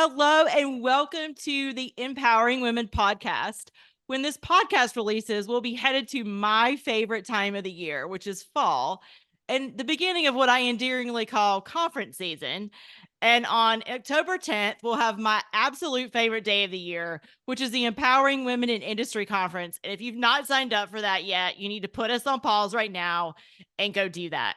Hello and welcome to the Empowering Women podcast. When this podcast releases, we'll be headed to my favorite time of the year, which is fall, and the beginning of what I endearingly call conference season. And on October 10th, we'll have my absolute favorite day of the year, which is the Empowering Women in Industry Conference. And if you've not signed up for that yet, you need to put us on pause right now and go do that.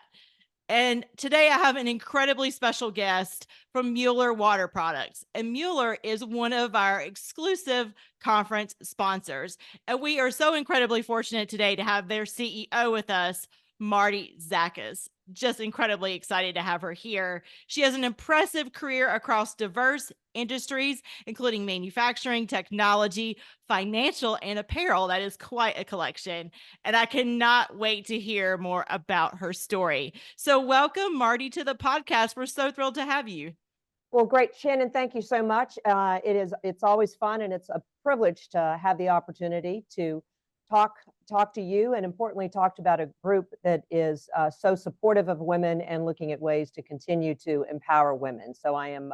And today I have an incredibly special guest from Mueller Water Products. And Mueller is one of our exclusive conference sponsors. And we are so incredibly fortunate today to have their CEO with us, Martie Zakas. Just incredibly excited to have her here. She has an impressive career across diverse industries, including manufacturing, technology, financial, and apparel. That is quite a collection. And I cannot wait to hear more about her story. So welcome, Martie, to the podcast. We're so thrilled to have you. Well, great, Shannon. Thank you so much. It's always fun, and it's a privilege to have the opportunity to talk to you, and importantly, talk about a group that is so supportive of women and looking at ways to continue to empower women. So I am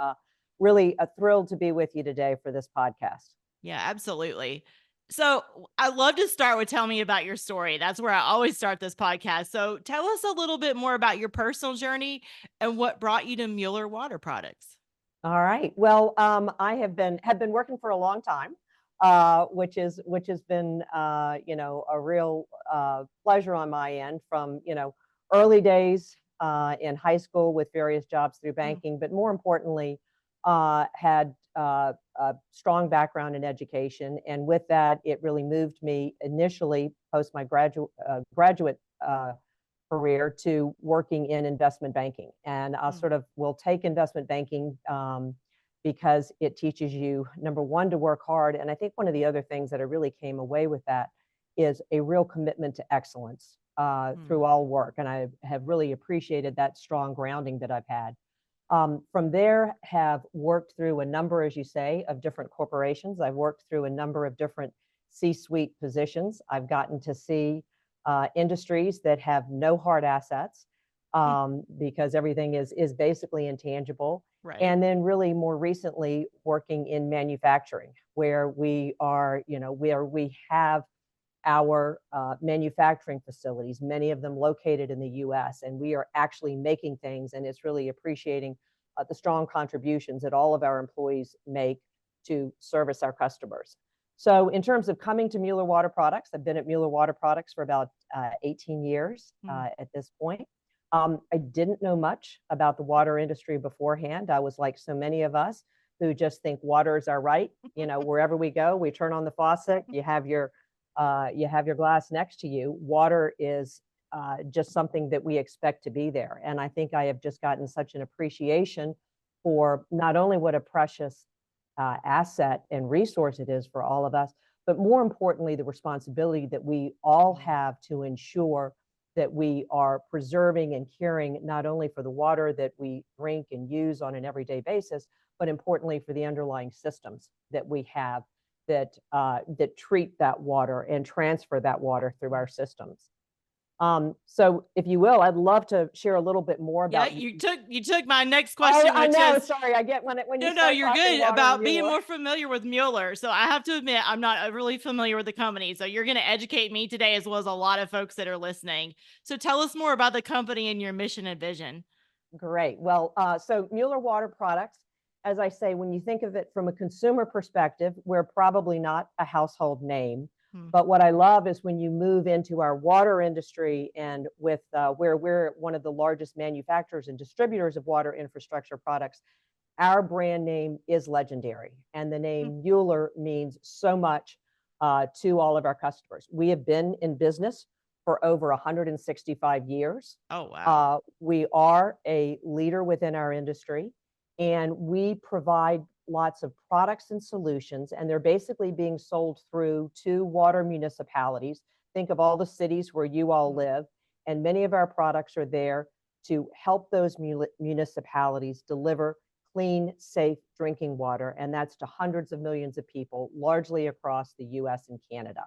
really thrilled to be with you today for this podcast. Yeah, absolutely. So I love to start with tell me about your story. That's where I always start this podcast. So tell us a little bit more about your personal journey and what brought you to Mueller Water Products. All right. Well, I have been working for a long time, which has been a real pleasure on my end, from early days in high school with various jobs through banking, but more importantly, had a strong background in education, and with that, it really moved me initially post my graduate career to working in investment banking. And I sort of will take investment banking because it teaches you, number one, to work hard. And I think one of the other things that I really came away with that is a real commitment to excellence through all work. And I have really appreciated that strong grounding that I've had. From there, have worked through a number, as you say, of different corporations. I've worked through a number of different C-suite positions. I've gotten to see industries that have no hard assets because everything is basically intangible. Right. And then really more recently working in manufacturing, where we are, where we have our manufacturing facilities, many of them located in the US, and we are actually making things, and it's really appreciating the strong contributions that all of our employees make to service our customers. So in terms of coming to Mueller Water Products, I've been at Mueller Water Products for about 18 years at this point. I didn't know much about the water industry beforehand. I was like so many of us who just think water is our right. Wherever we go, we turn on the faucet, you have your glass next to you. Water is just something that we expect to be there. And I think I have just gotten such an appreciation for not only what a precious asset and resource it is for all of us, but more importantly, the responsibility that we all have to ensure that we are preserving and caring not only for the water that we drink and use on an everyday basis, but importantly for the underlying systems that we have that treat that water and transfer that water through our systems. So if you will, I'd love to share a little bit more about. Yeah, you took my next question. I know. Sorry, I get when you. No, you're good about being more familiar with Mueller. So I have to admit, I'm not really familiar with the company. So you're going to educate me today, as well as a lot of folks that are listening. So tell us more about the company and your mission and vision. Great. Well, so Mueller Water Products, as I say, when you think of it from a consumer perspective, we're probably not a household name. But what I love is when you move into our water industry, and with where we're one of the largest manufacturers and distributors of water infrastructure products, our brand name is legendary. And the name Mueller means so much to all of our customers. We have been in business for over 165 years. Oh, wow. We are a leader within our industry, and we provide lots of products and solutions, and they're basically being sold through to water municipalities. Think of all the cities where you all live, and many of our products are there to help those municipalities deliver clean, safe drinking water, and that's to hundreds of millions of people, largely across the US and Canada.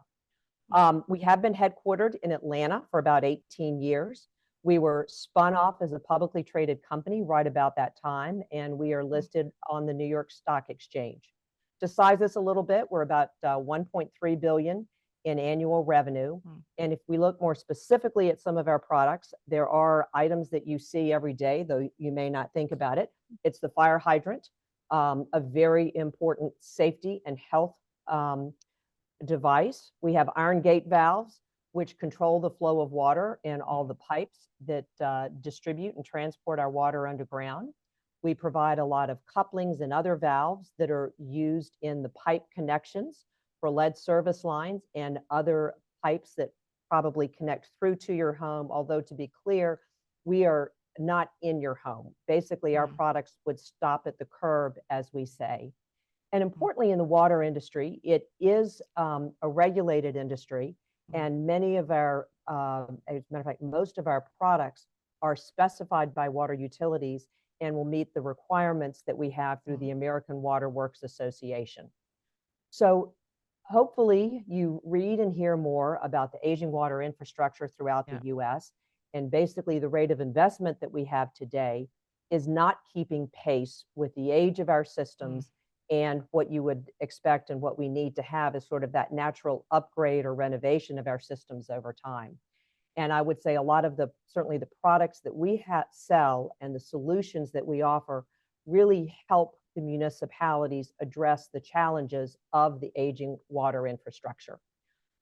We have been headquartered in Atlanta for about 18 years. We were spun off as a publicly traded company right about that time, and we are listed on the New York Stock Exchange. To size this a little bit, we're about 1.3 billion in annual revenue. And if we look more specifically at some of our products, there are items that you see every day, though you may not think about it. It's the fire hydrant, a very important safety and health device. We have iron gate valves, which control the flow of water in all the pipes that distribute and transport our water underground. We provide a lot of couplings and other valves that are used in the pipe connections for lead service lines and other pipes that probably connect through to your home. Although, to be clear, we are not in your home. Basically, our products would stop at the curb, as we say. And importantly, in the water industry, it is a regulated industry, and many of our, as a matter of fact, most of our products are specified by water utilities and will meet the requirements that we have through the American Water Works Association. So hopefully you read and hear more about the aging water infrastructure throughout the US. And basically the rate of investment that we have today is not keeping pace with the age of our systems. And what you would expect and what we need to have is sort of that natural upgrade or renovation of our systems over time. And I would say a lot of certainly the products that we sell and the solutions that we offer really help the municipalities address the challenges of the aging water infrastructure.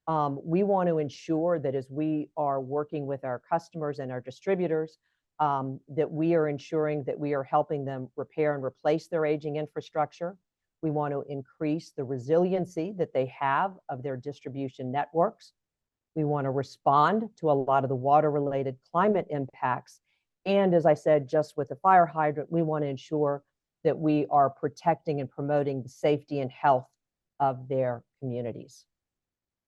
We want to ensure that as we are working with our customers and our distributors, that we are ensuring that we are helping them repair and replace their aging infrastructure. We want to increase the resiliency that they have of their distribution networks. We want to respond to a lot of the water-related climate impacts. And as I said, just with the fire hydrant, we want to ensure that we are protecting and promoting the safety and health of their communities.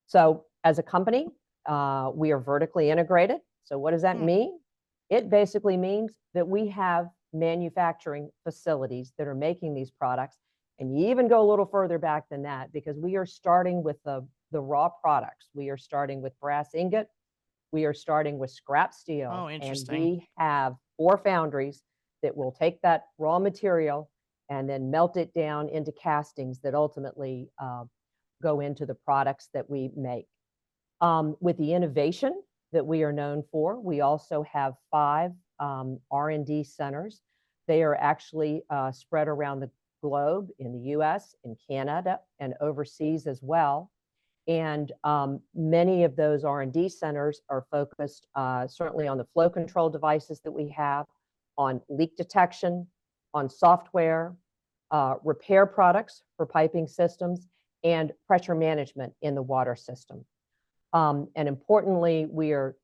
So as a company, we are vertically integrated. So what does that mean? It basically means that we have manufacturing facilities that are making these products. And you even go a little further back than that, because we are starting with the raw products. We are starting with brass ingot. We are starting with scrap steel. Oh, interesting. And we have 4 foundries that will take that raw material and then melt it down into castings that ultimately go into the products that we make. With the innovation that we are known for, we also have 5 R&D centers. They are actually spread around the globe in the US, in Canada, and overseas as well. And many of those R&D centers are focused certainly on the flow control devices that we have, on leak detection, on software, repair products for piping systems, and pressure management in the water system. And importantly, we are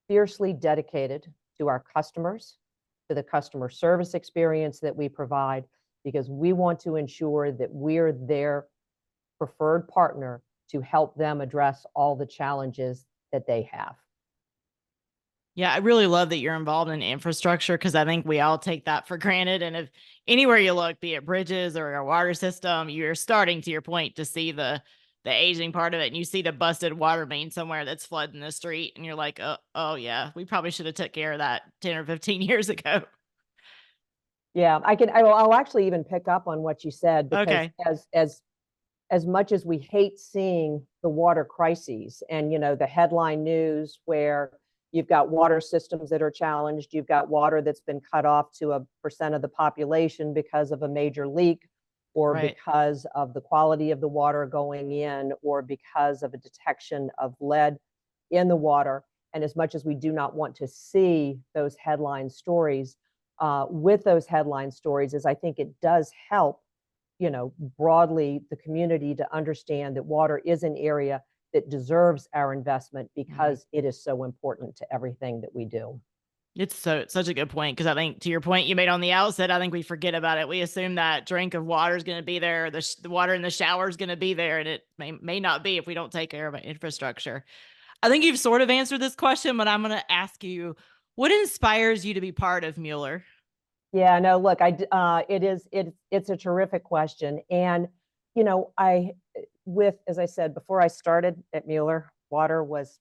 fiercely dedicated to our customers, to the customer service experience that we provide, because we want to ensure that we're their preferred partner to help them address all the challenges that they have. Yeah, I really love that you're involved in infrastructure, because I think we all take that for granted. And if anywhere you look, be it bridges or our water system, you're starting, to your point, to see the aging part of it. And you see the busted water main somewhere that's flooding the street, and you're like, oh yeah, we probably should have took care of that 10 or 15 years ago. Yeah, I'll actually even pick up on what you said, because Okay. as much as we hate seeing the water crises and, the headline news where you've got water systems that are challenged, you've got water that's been cut off to a % of the population because of a major leak, or because of the quality of the water going in, or because of a detection of lead in the water. And as much as we do not want to see those headline stories, with those headline stories, is I think it does help, broadly the community to understand that water is an area that deserves our investment, because it is so important to everything that we do. It's such a good point, because I think, to your point you made on the outset, I think we forget about it. We assume that drink of water is going to be there, the water in the shower is going to be there, and it may not be if we don't take care of our infrastructure. I think you've sort of answered this question, but I'm going to ask you, what inspires you to be part of Mueller? Yeah, no, look, it's a terrific question. And, as I said, before I started at Mueller, water was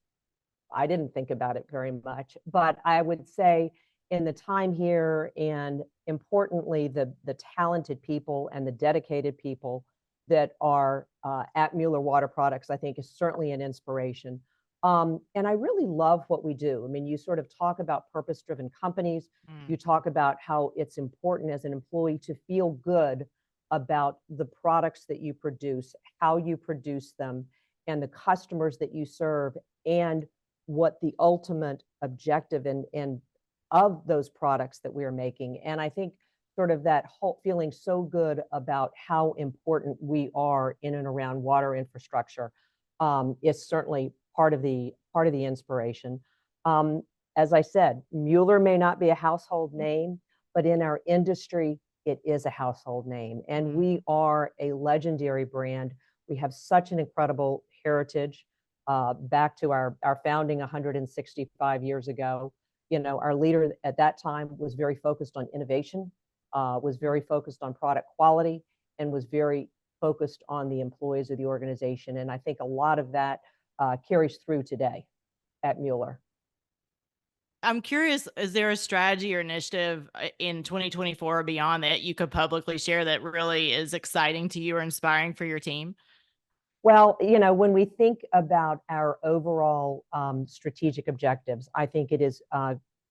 I didn't think about it very much, but I would say in the time here, and importantly, the talented people and the dedicated people that are at Mueller Water Products, I think is certainly an inspiration. And I really love what we do. I mean, you sort of talk about purpose-driven companies. You talk about how it's important as an employee to feel good about the products that you produce, how you produce them, and the customers that you serve, and what the ultimate objective and of those products that we are making. And I think sort of that whole feeling so good about how important we are in and around water infrastructure is certainly part of the inspiration. As I said, Mueller may not be a household name, but in our industry, it is a household name. And we are a legendary brand. We have such an incredible heritage back to our founding 165 years ago. You know, our leader at that time was very focused on innovation, was very focused on product quality, and was very focused on the employees of the organization. And I think a lot of that carries through today at Mueller. I'm curious, is there a strategy or initiative in 2024 or beyond that you could publicly share that really is exciting to you or inspiring for your team? Well, you know, when we think about our overall strategic objectives, I think it is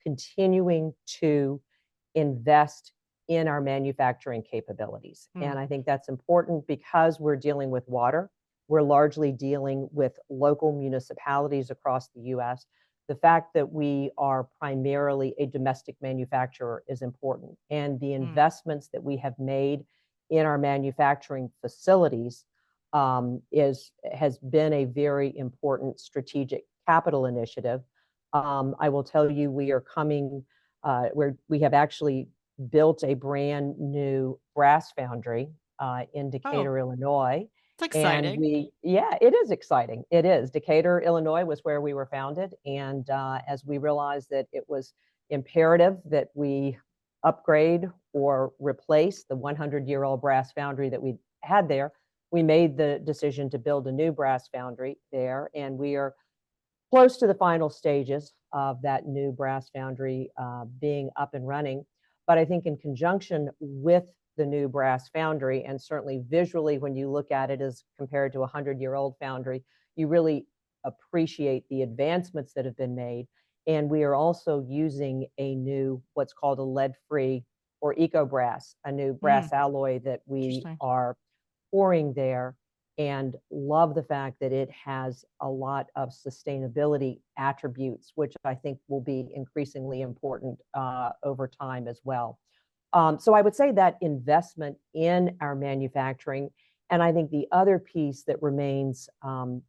continuing to invest in our manufacturing capabilities. And I think that's important because we're dealing with water. We're largely dealing with local municipalities across the US. The fact that we are primarily a domestic manufacturer is important. And the investments that we have made in our manufacturing facilities has been a very important strategic capital initiative. I will tell you, we are coming, we have actually built a brand new brass foundry in Decatur, Illinois. It's exciting. And yeah, it is exciting. It is. Decatur, Illinois was where we were founded. And as we realized that it was imperative that we upgrade or replace the 100-year-old brass foundry that we had there, we made the decision to build a new brass foundry there. And we are close to the final stages of that new brass foundry being up and running. But I think in conjunction with the new brass foundry, and certainly visually, when you look at it as compared to a 100-year-old foundry, you really appreciate the advancements that have been made. And we are also using a new, what's called a lead-free or eco brass, a new brass alloy that we are pouring there, and love the fact that it has a lot of sustainability attributes, which I think will be increasingly important over time as well. So I would say that investment in our manufacturing, and I think the other piece that remains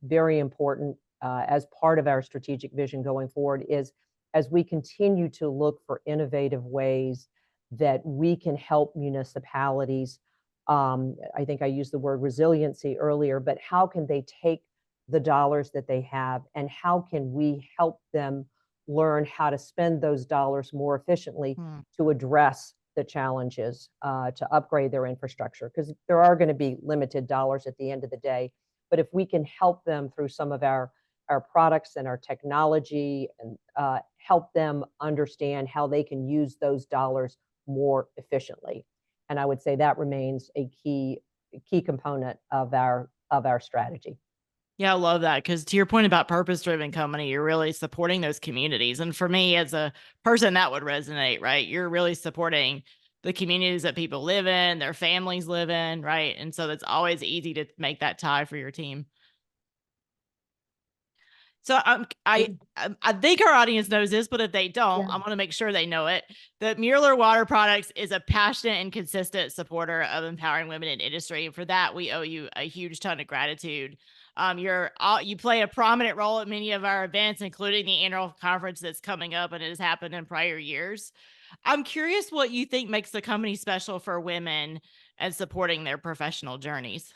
very important as part of our strategic vision going forward is, as we continue to look for innovative ways that we can help municipalities. I think I used the word resiliency earlier, but how can they take the dollars that they have, and how can we help them learn how to spend those dollars more efficiently to address the challenges to upgrade their infrastructure? Because there are going to be limited dollars at the end of the day. But if we can help them through some of our products and our technology, and help them understand how they can use those dollars more efficiently. And I would say that remains a key component of our strategy. Yeah, I love that, because to your point about purpose-driven company, you're really supporting those communities. And for me as a person, that would resonate, right? You're really supporting the communities that people live in, their families live in, right? And so it's always easy to make that tie for your team. So I think our audience knows this, but if they don't, I want to make sure they know it. That Mueller Water Products is a passionate and consistent supporter of empowering women in industry. And for that, we owe you a huge ton of gratitude. You play a prominent role at many of our events, including the annual conference that's coming up, and it has happened in prior years. I'm curious what you think makes the company special for women and supporting their professional journeys.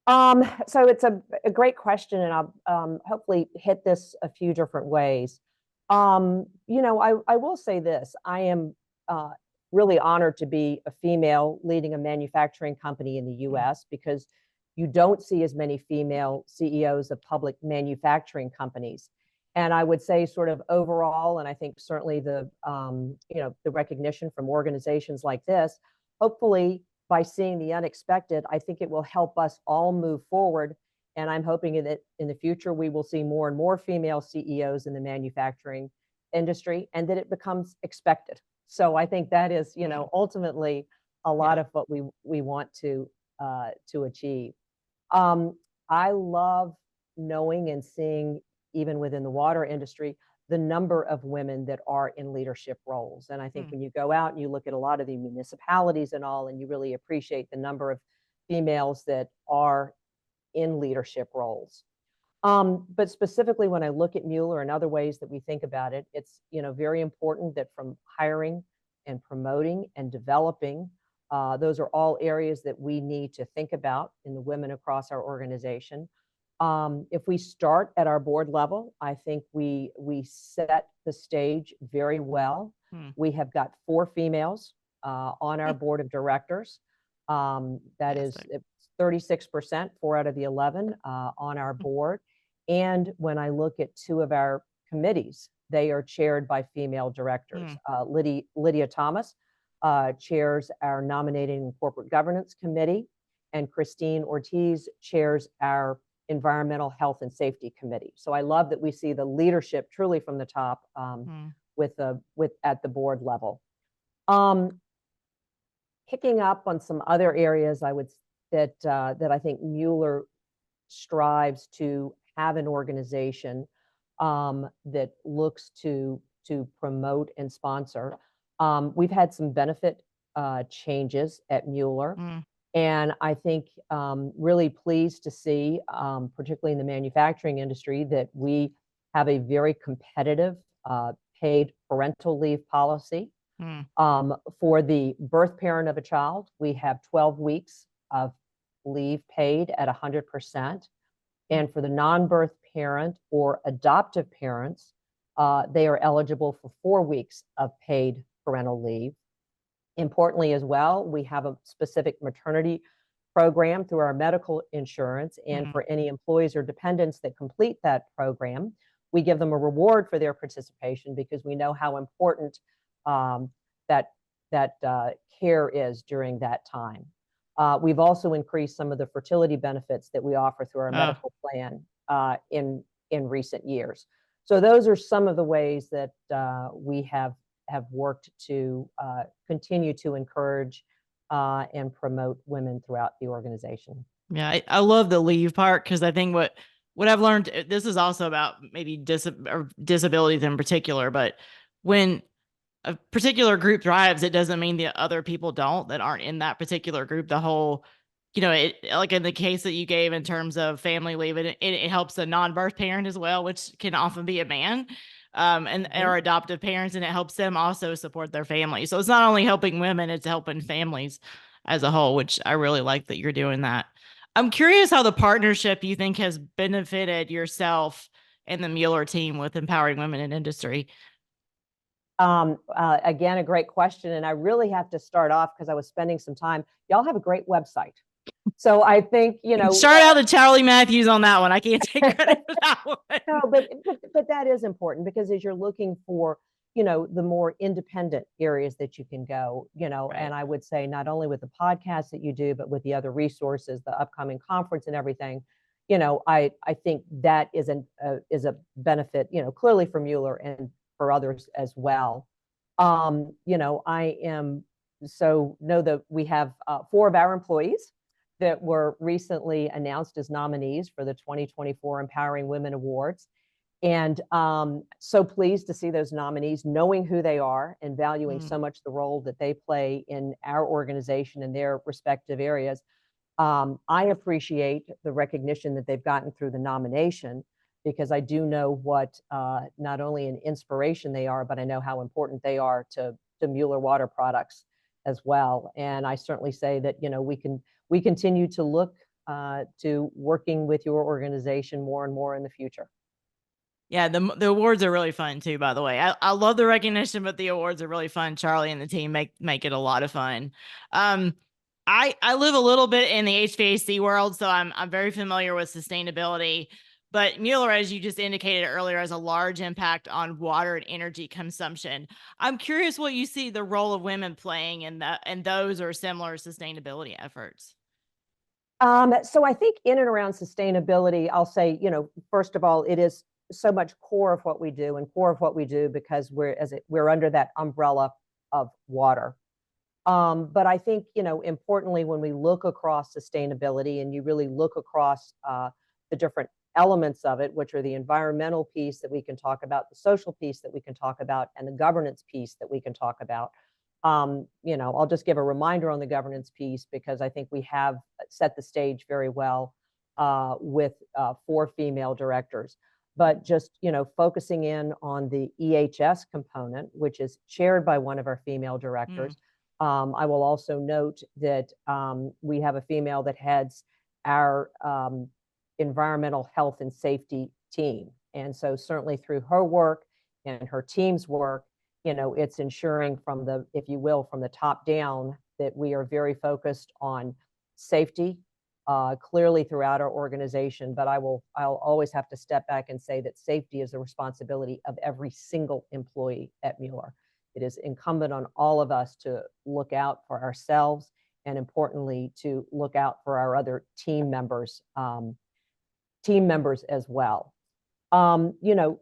So it's a great question, and I'll hopefully hit this a few different ways. You know, I will say this: I am really honored to be a female leading a manufacturing company in the U.S. because you don't see as many female CEOs of public manufacturing companies. And I would say sort of overall, and I think certainly the, the recognition from organizations like this, hopefully by seeing the unexpected, I think it will help us all move forward. And I'm hoping that in the future, we will see more and more female CEOs in the manufacturing industry and that it becomes expected. So I think that is, ultimately a lot of what we want to achieve. I love knowing and seeing, even within the water industry, the number of women that are in leadership roles. And I think when you go out and you look at a lot of the municipalities and all, and you really appreciate the number of females that are in leadership roles. But specifically, when I look at Mueller and other ways that we think about it, it's very important that from hiring and promoting and developing, those are all areas that we need to think about in the women across our organization. If we start at our board level, I think we set the stage very well. We have got 4 females on our board of directors. That is 36%, 4 out of the 11 on our board. And when I look at 2 of our committees, they are chaired by female directors. Lydia Thomas chairs our Nominating and Corporate Governance Committee, and Christine Ortiz chairs our Environmental Health and Safety Committee. So I love that we see the leadership truly from the top at the board level. Picking up on some other areas, that I think Mueller strives to have an organization that looks to promote and sponsor. We've had some benefit changes at Mueller. And I think really pleased to see, particularly in the manufacturing industry, that we have a very competitive paid parental leave policy. For the birth parent of a child, we have 12 weeks of leave paid at 100%. And for the non-birth parent or adoptive parents, they are eligible for 4 weeks of paid parental leave. Importantly as well, we have a specific maternity program through our medical insurance. And for any employees or dependents that complete that program, we give them a reward for their participation because we know how important that care is during that time. We've also increased some of the fertility benefits that we offer through our medical plan in recent years. So those are some of the ways that we have worked to continue to encourage and promote women throughout the organization. Yeah, I love the leave part because I think what I've learned, this is also about maybe disabilities in particular, but when a particular group thrives, it doesn't mean the other people don't that aren't in that particular group. The whole, like in the case that you gave in terms of family leave, it helps a non-birth parent as well, which can often be a man. And or adoptive parents, and it helps them also support their family. So it's not only helping women, it's helping families as a whole, which I really like that you're doing that. I'm curious how the partnership you think has benefited yourself and the Mueller team with empowering women in industry. Again, a great question. And I really have to start off because I was spending some time. Y'all have a great website. So I think, shout out to Charlie Matthews on that one. I can't take credit for that one. No, but that is important because as you're looking for, the more independent areas that you can go, right. And I would say not only with the podcast that you do, but with the other resources, the upcoming conference and everything, I think that is a benefit, clearly for Mueller and for others as well. I am know that we have 4 of our employees that were recently announced as nominees for the 2024 Empowering Women Awards. And so pleased to see those nominees, knowing who they are and valuing so much the role that they play in our organization in their respective areas. I appreciate the recognition that they've gotten through the nomination because I do know what not only an inspiration they are, but I know how important they are to Mueller Water Products as well. And I certainly say that, we continue to look to working with your organization more and more in the future. Yeah, the awards are really fun too, by the way. I love the recognition, but the awards are really fun. Charlie and the team make it a lot of fun. I live a little bit in the HVAC world, so I'm very familiar with sustainability. But Mueller, as you just indicated earlier, has a large impact on water and energy consumption. I'm curious what you see the role of women playing in those or similar sustainability efforts. So I think in and around sustainability, I'll say, first of all, it is so much core of what we do, and core of what we do because we're under that umbrella of water. But I think, importantly, when we look across sustainability and you really look across the different elements of it, which are the environmental piece that we can talk about, the social piece that we can talk about, and the governance piece that we can talk about. I'll just give a reminder on the governance piece because I think we have set the stage very well with 4 female directors. But just, focusing in on the EHS component, which is chaired by one of our female directors. I will also note that we have a female that heads our environmental health and safety team. And so certainly through her work and her team's work, it's ensuring from if you will, from the top down, that we are very focused on safety, clearly throughout our organization. But I'll always have to step back and say that safety is the responsibility of every single employee at Mueller. It is incumbent on all of us to look out for ourselves and, importantly, to look out for our other team members as well.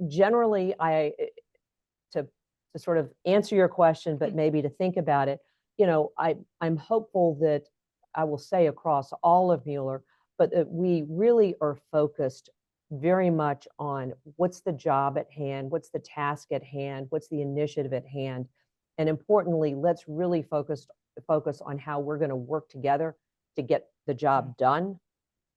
Generally, to sort of answer your question, but maybe to think about it, I'm hopeful that I will say across all of Mueller, but that we really are focused very much on what's the job at hand, what's the task at hand, what's the initiative at hand. And importantly, let's really focus on how we're going to work together to get the job done,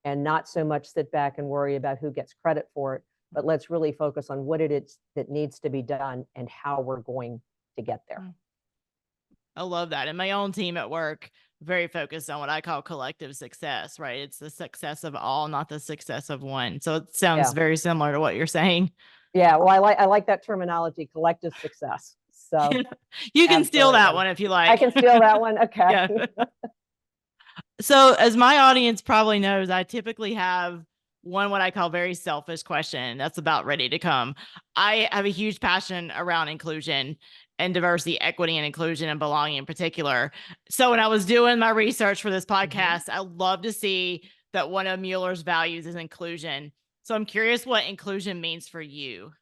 and not so much sit back and worry about who gets credit for it, but let's really focus on what it is that needs to be done and how we're going to get there. I love that. And my own team at work, very focused on what I call collective success, right? It's the success of all, not the success of one. So it sounds very similar to what you're saying. Yeah, well, I like that terminology, collective success. So you can steal that one if you like. I can steal that one. Okay. Yeah. So as my audience probably knows, I typically have one what I call very selfish question that's about ready to come. I have a huge passion around inclusion and diversity, equity, and inclusion, and belonging in particular. So when I was doing my research for this podcast, I love to see that one of Mueller's values is inclusion. So I'm curious what inclusion means for you.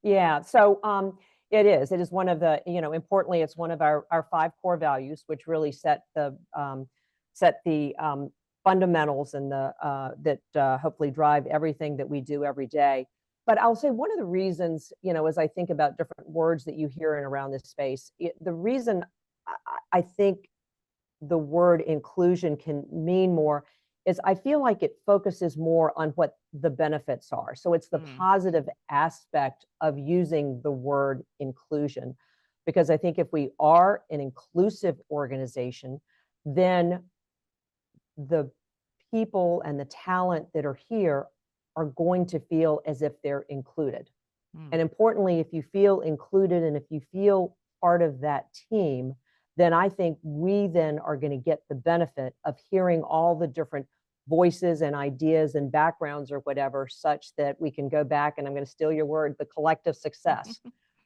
Yeah, so it is one of the, importantly, it's one of our 5 core values, which really set the fundamentals and that hopefully drive everything that we do every day. But I'll say one of the reasons, as I think about different words that you hear in around this space, the reason I think the word inclusion can mean more is I feel like it focuses more on what the benefits are. So it's the positive aspect of using the word inclusion, because I think if we are an inclusive organization, then the people and the talent that are here are going to feel as if they're included. And importantly, if you feel included and if you feel part of that team, then I think we then are going to get the benefit of hearing all the different voices and ideas and backgrounds or whatever, such that we can go back, and I'm going to steal your word, the collective success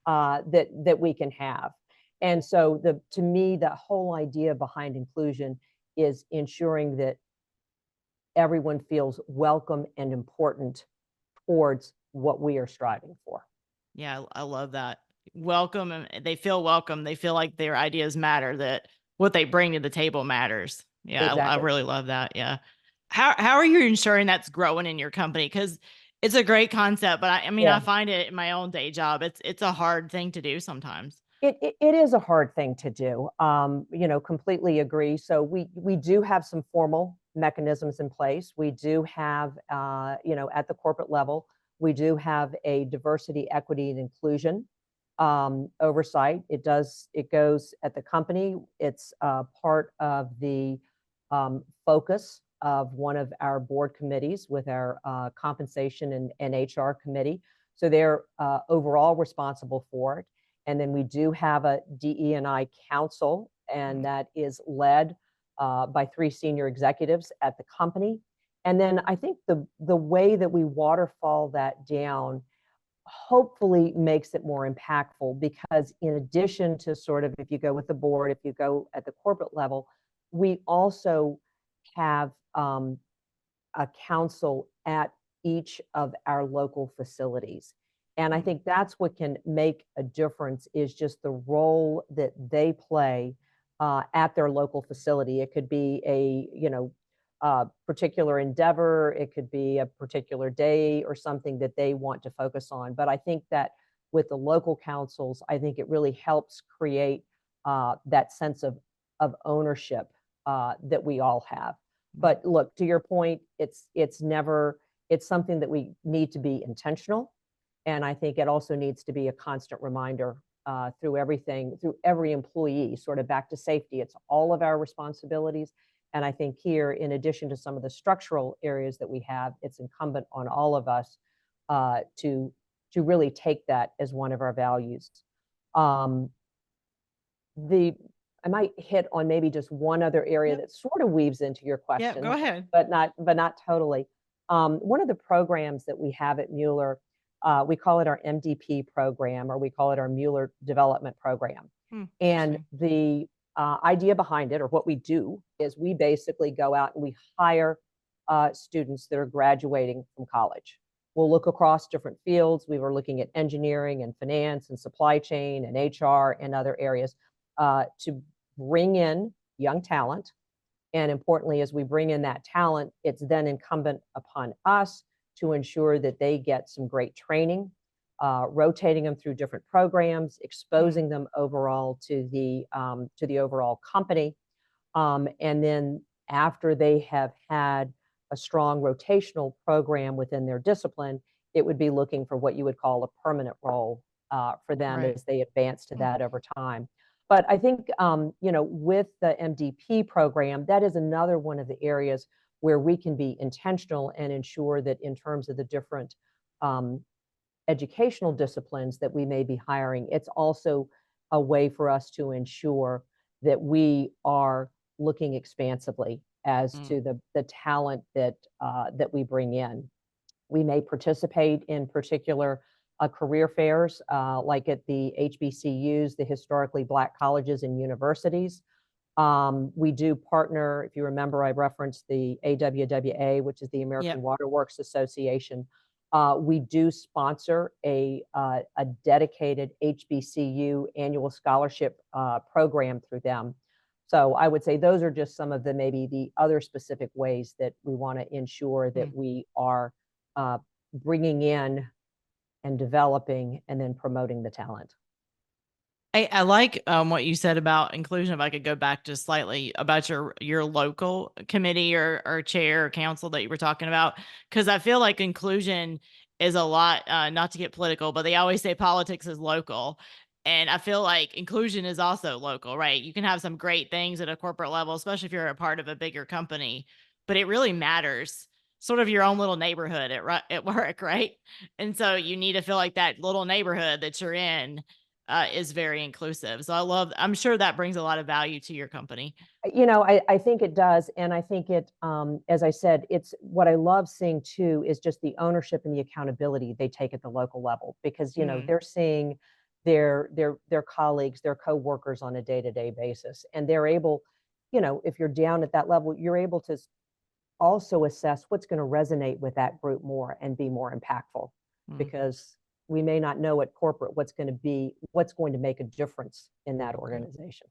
that we can have. And so to me, the whole idea behind inclusion is ensuring that everyone feels welcome and important towards what we are striving for. Yeah, I love that. Welcome, and they feel welcome. They feel like their ideas matter, that what they bring to the table matters. Yeah, exactly. I really love that. Yeah. How are you ensuring that's growing in your company? Because it's a great concept, but I find it in my own day job. It's a hard thing to do sometimes. It is a hard thing to do. Completely agree. So we do have some formal mechanisms in place. We do have, at the corporate level, we do have a diversity, equity, and inclusion oversight. It goes at the company. It's part of the focus of one of our board committees with our compensation and HR committee. So they're overall responsible for it. And then we do have a DE&I council, and that is led by 3 senior executives at the company. And then I think the way that we waterfall that down hopefully makes it more impactful, because in addition to sort of, if you go with the board, if you go at the corporate level, we also have a council at each of our local facilities. And I think that's what can make a difference, is just the role that they play at their local facility. It could be a, particular endeavor, it could be a particular day or something that they want to focus on. But I think that with the local councils, I think it really helps create that sense of ownership that we all have. But look, to your point, it's something that we need to be intentional. And I think it also needs to be a constant reminder through everything, through every employee, sort of back to safety. It's all of our responsibilities. And I think here, in addition to some of the structural areas that we have, it's incumbent on all of us to really take that as one of our values. I might hit on maybe just one other area that sort of weaves into your question. Yeah, go ahead. But not totally. One of the programs that we have at Mueller, we call it our MDP program, or we call it our Mueller Development Program. And the idea behind it, or what we do, is we basically go out and we hire students that are graduating from college. We'll look across different fields. We were looking at engineering and finance and supply chain and HR and other areas to bring in young talent. And importantly, as we bring in that talent, it's then incumbent upon us to ensure that they get some great training, rotating them through different programs, exposing them overall to the overall company. And then after they have had a strong rotational program within their discipline, it would be looking for what you would call a permanent role for them as they advance to that over time. But I think, with the MDP program, that is another one of the areas where we can be intentional and ensure that in terms of the different educational disciplines that we may be hiring, it's also a way for us to ensure that we are looking expansively as to the talent that we bring in. We may participate in particular career fairs, like at the HBCUs, the historically Black colleges and universities. We do partner, if you remember, I referenced the AWWA, which is the American Water Works Association. We do sponsor a dedicated HBCU annual scholarship program through them. So I would say those are just some of maybe the other specific ways that we want to ensure that we are bringing in and developing and then promoting the talent. I like what you said about inclusion. If I could go back just slightly about your local committee or chair or council that you were talking about, because I feel like inclusion is a lot, not to get political, but they always say politics is local. And I feel like inclusion is also local, right? You can have some great things at a corporate level, especially if you're a part of a bigger company, but it really matters. Sort of your own little neighborhood at work, right? And so you need to feel like that little neighborhood that you're in is very inclusive. So I'm sure that brings a lot of value to your company. I think it does. And I think it, as I said, it's what I love seeing too, is just the ownership and the accountability they take at the local level, because, they're seeing their colleagues, their coworkers on a day-to-day basis. And they're able, if you're down at that level, you're able to also assess what's going to resonate with that group more and be more impactful, because we may not know at corporate what's going to make a difference in that organization.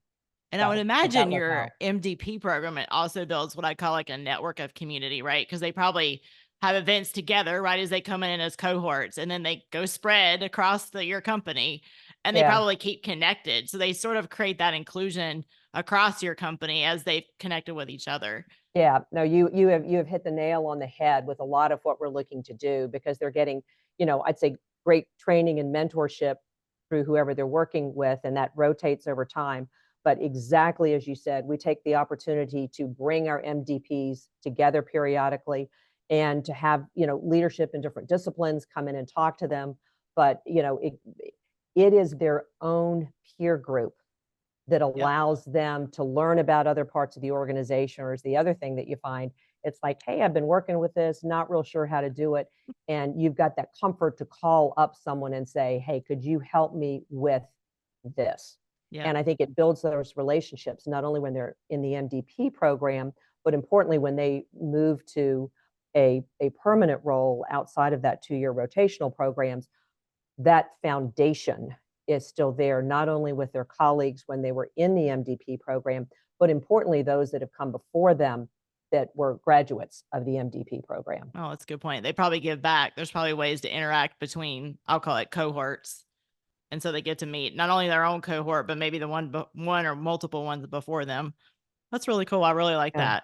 And I would imagine your MDP program, it also builds what I call like a network of community, right? Because they probably have events together, right, as they come in as cohorts, and then they go spread across your company, and they probably keep connected. So they sort of create that inclusion across your company as they've connected with each other. Yeah, no, you have hit the nail on the head with a lot of what we're looking to do, because they're getting, I'd say great training and mentorship through whoever they're working with, and that rotates over time. But exactly as you said, we take the opportunity to bring our MDPs together periodically and to have, leadership in different disciplines come in and talk to them. But, it is their own peer group that allows them to learn about other parts of the organization. Or is the other thing that you find It's like, hey, I've been working with this, not real sure how to do it. And you've got that comfort to call up someone and say, hey, could you help me with this? Yeah. And I think it builds those relationships, not only when they're in the MDP program, but importantly, when they move to a permanent role outside of that 2-year rotational programs, that foundation is still there, not only with their colleagues when they were in the MDP program, but importantly, those that have come before them that were graduates of the MDP program. Oh, that's a good point. They probably give back. There's probably ways to interact between, I'll call it cohorts. And so they get to meet not only their own cohort, but maybe the one or multiple ones before them. That's really cool. I really like that.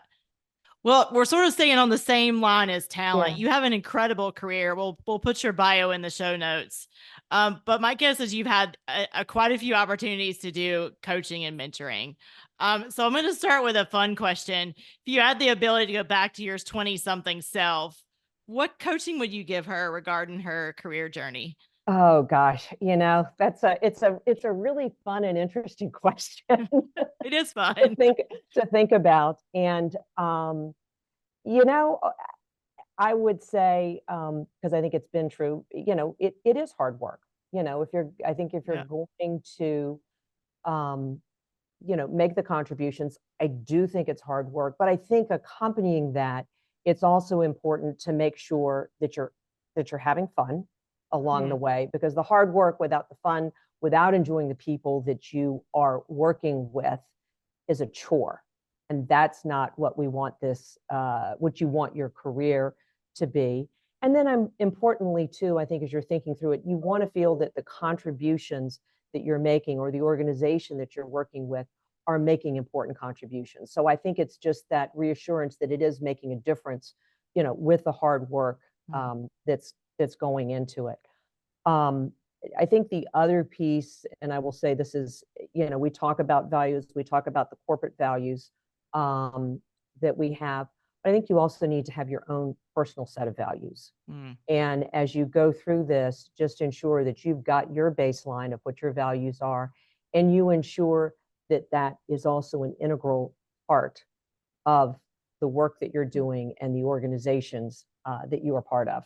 Well, we're sort of staying on the same line as talent. Yeah. You have an incredible career. We'll put your bio in the show notes. But my guess is you've had quite a few opportunities to do coaching and mentoring. So I'm going to start with a fun question. If you had the ability to go back to your 20-something self, what coaching would you give her regarding her career journey? Oh gosh, it's a really fun and interesting question. It is fun to think about. And you know, I would say, because I think it's been true, it is hard work. If you're going to make the contributions, I do think it's hard work. But I think accompanying that, it's also important to make sure that you're having fun along the way, because the hard work without the fun, without enjoying the people that you are working with, is a chore. And that's not what we want what you want your career to be. And then importantly too, I think as you're thinking through it, you want to feel that the contributions that you're making or the organization that you're working with are making important contributions. So I think it's just that reassurance that it is making a difference, with the hard work that's going into it. I think the other piece, and I will say this is, we talk about values, we talk about the corporate values that we have. But I think you also need to have your own personal set of values. And as you go through this, just ensure that you've got your baseline of what your values are, and you ensure that that is also an integral part of the work that you're doing and the organizations that you are part of.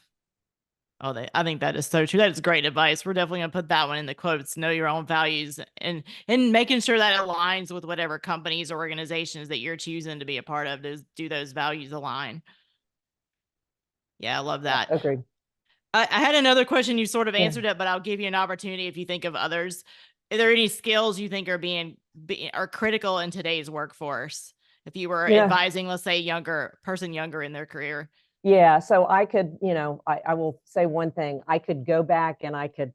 Oh, I think that is so true. That is great advice. We're definitely going to put that one in the quotes. Know your own values and making sure that aligns with whatever companies or organizations that you're choosing to be a part of. Do those values align? Yeah, I love that. Yeah, agreed. I had another question. You sort of answered it, but I'll give you an opportunity if you think of others. Are there any skills you think are critical in today's workforce? If you were advising, let's say, younger in their career. Yeah, so I could, I will say one thing. I could go back and I could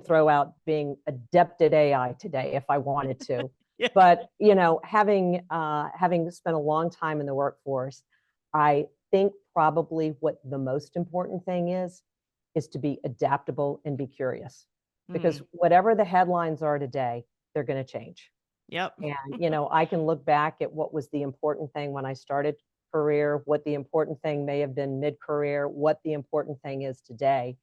throw out being adept at AI today if I wanted to. But, having spent a long time in the workforce, I think probably what the most important thing is to be adaptable and be curious. Because whatever the headlines are today, they're going to change. Yep. And, I can look back at what was the important thing when I started career, what the important thing may have been mid-career, what the important thing is today.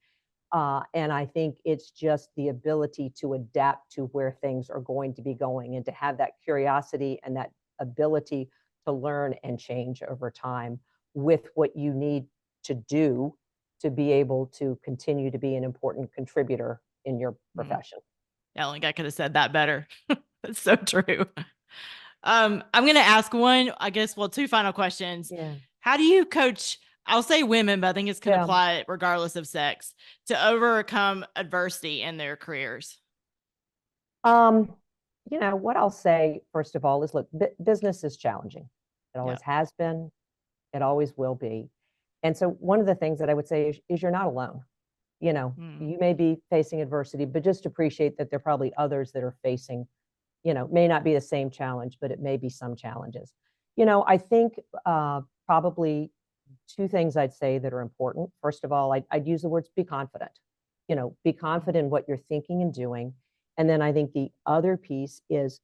And I think it's just the ability to adapt to where things are going to be going, and to have that curiosity and that ability to learn and change over time with what you need to do to be able to continue to be an important contributor in your profession. I don't think I could have said that better. That's so true. I'm going to ask two final questions. Yeah. How do you coach, I'll say women, but I think it's going to apply regardless of sex, to overcome adversity in their careers? What I'll say, first of all, is look, business is challenging. It always has been. It always will be. And so one of the things that I would say is you're not alone. You may be facing adversity, but just appreciate that there are probably others that are facing, may not be the same challenge, but it may be some challenges. I think probably two things I'd say that are important. First of all, I'd use the words be confident. Be confident in what you're thinking and doing. And then I think the other piece is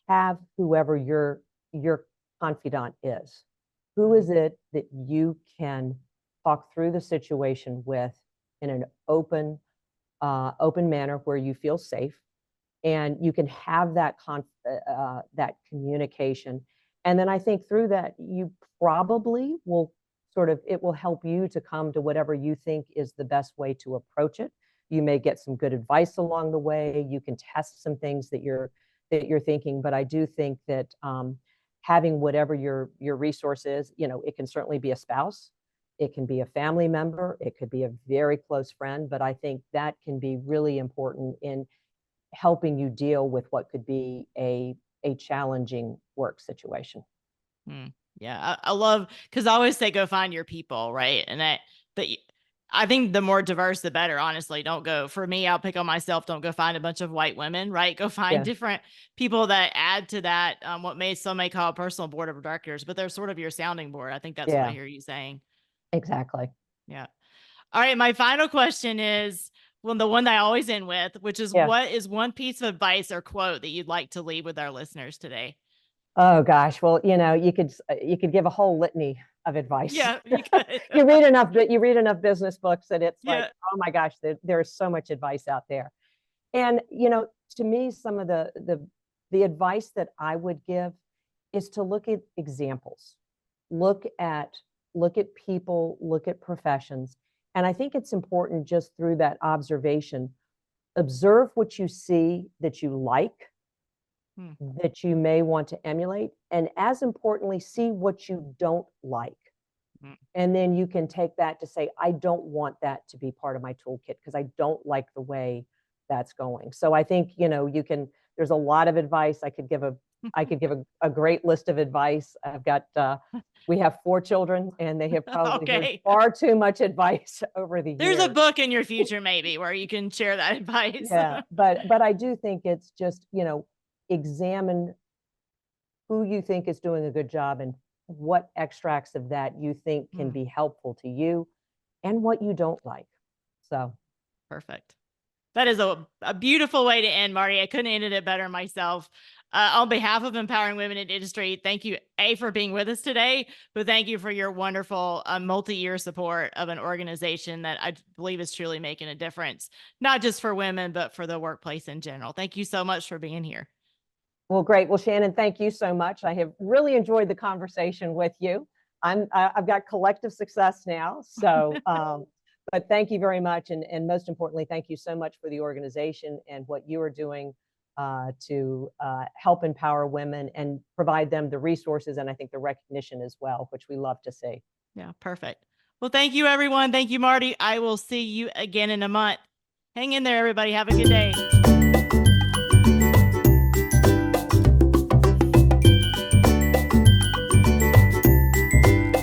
have whoever your confidant is. Who is it that you can talk through the situation with in an open manner where you feel safe, and you can have that communication, And then I think through that, you probably will it will help you to come to whatever you think is the best way to approach it. You may get some good advice along the way. You can test some things that you're thinking, but I do think that having whatever your resource is, it can certainly be a spouse, it can be a family member, it could be a very close friend, but I think that can be really important in helping you deal with what could be a challenging work situation. Yeah, I love, because I always say go find your people, right? But I think the more diverse, the better. Honestly, don't go, for me, I'll pick on myself. Don't go find a bunch of white women, right? Go find different people that add to that. What some may call a personal board of directors, but they're sort of your sounding board. I think that's what I hear you saying. Exactly. Yeah. All right. My final question is, well, the one that I always end with, which is, what is one piece of advice or quote that you'd like to leave with our listeners today? Oh gosh, well, you could give a whole litany of advice. Yeah, you could. you read enough business books that it's like, oh my gosh, there's so much advice out there. And to me, some of the advice that I would give is to look at examples, look at people, look at professions. And I think it's important, just through that observation, observe what you see that you like, that you may want to emulate, and as importantly, see what you don't like. And then you can take that to say, I don't want that to be part of my toolkit because I don't like the way that's going. So I think, there's a lot of advice. I could give a great list of advice. We have 4 children, and they have probably heard far too much advice over the years. There's a book in your future, maybe, where you can share that advice. Yeah, but I do think it's just, examine who you think is doing a good job and what extracts of that you think can be helpful to you and what you don't like. So perfect. That is a beautiful way to end, Martie. I couldn't end it better myself. On behalf of Empowering Women in Industry, thank you, for being with us today, but thank you for your wonderful multi-year support of an organization that I believe is truly making a difference, not just for women, but for the workplace in general. Thank you so much for being here. Well, great. Well, Shannon, thank you so much. I have really enjoyed the conversation with you. I've got collective success now. So, but thank you very much. And most importantly, thank you so much for the organization and what you are doing to help empower women and provide them the resources and I think the recognition as well, which we love to see. Yeah, perfect. Well, thank you, everyone. Thank you, Martie. I will see you again in a month. Hang in there, everybody. Have a good day.